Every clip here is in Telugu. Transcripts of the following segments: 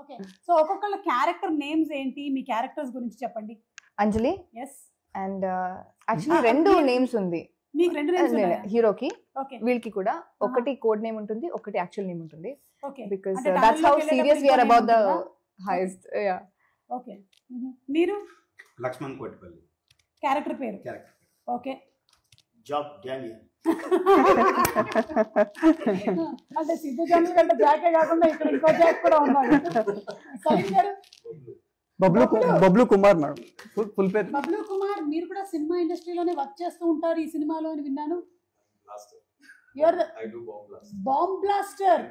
ఓకే సో ఒక్కొక్కళ్ళ క్యారెక్టర్ నేమ్స్ ఏంటి, మీ క్యారెక్టర్స్ గురించి చెప్పండి. అంజలి ఎస్ అండ్ యాక్చువల్లీ రెండు నేమ్స్ ఉంది మీకు రెండు నేమ్స్ ఉన్నాయా? హీరోకి ఓకే వీళ్ళకి కూడా ఒకటి కోడ్ నేమ్ ఉంటుంది, ఒకటి యాక్చువల్ నేమ్ ఉంటుంది. ఓకే బికాస్ అంటే దట్స్ హౌ tunnel లోకి సీరియస్ వి ఆర్ వెళ్ళేటప్పుడు అబౌట్ ద ఇంకో name హైయెస్ట్. యా ఓకే మీరు లక్ష్మణ్ కోటిపల్లి క్యారెక్టర్ పేరు క్యారెక్టర్ ఓకే జాబ్ డానియల్. అంటే సిద్ధు జనరల్ కంటే జాకే కాకుండా ఇక్కడ ఇంకో జాక్ కూడా ఉన్నాడు. సలీం గారు బబ్లు కుమార్ మేడం, ఫుల్ పేరు. బబ్లు కుమార్, మీరు కూడా సినిమా ఇండస్ట్రీలోనే వర్క్ చేస్తూ ఉంటారు ఈ సినిమాలో అని విన్నాను. Bomb blaster.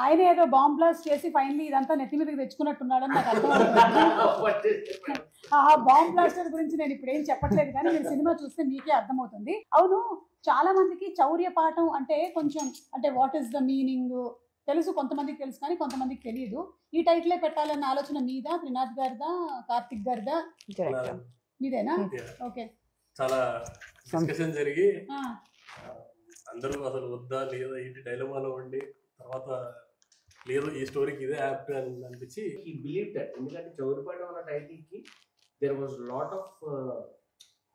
ఆయన ఏదో బాంబ్ బ్లాస్ట్ చేసి ఫైనలీ ఇదంతా నెత్తి మీదకి తెచ్చుకున్నట్టున్నాడని నాకు అర్థమవుతుంది. ఆ బాంబ్ బ్లాస్టర్ గురించి నేను ఇప్పుడు ఏం చెప్పట్లేదు, కానీ మీరు సినిమా చూస్తే మీకే అర్థమవుతుంది. అవును, చాలా మందికి చౌర్య పాఠం అంటే కొంచెం అంటే వాట్ ఈస్ ద మీనింగ్ తెలుసు, కొంతమందికి తెలుసు కానీ కొంతమందికి తెలియదు. ఈ టైటిలే పెట్టాలన్న ఆలోచన మీదా, త్రినాథ్ గారిదా, కార్తిక్ గారిదా? మీదేనా? ఓకే. చాలా డిస్కషన్ జరిగి అందరూ అసలు వద్దా లేదా ఏంటి డైలమాలో ఉండి తర్వాత లేదు ఈ స్టోరీకి ఇదే యాప్ట్ అని అనిపించి హీ బిలీవ్ దట్. ఎందుకంటే చౌరిపాడు అన్న టైటిల్ కి there was lot of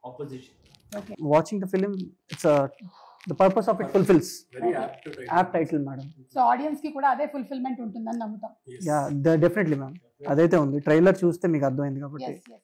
opposition. Watching the film, it's the purpose of it fulfils. Very apt title madam. So audience కి కూడా అదే ఫుల్ఫిల్మెంట్ ఉంటుందని నమ్ముతాం. యా డెఫినెట్లీ మ్యామ్, అదైతే ఉంది. ట్రైలర్ చూస్తే మీకు అర్థమైంది కాబట్టి.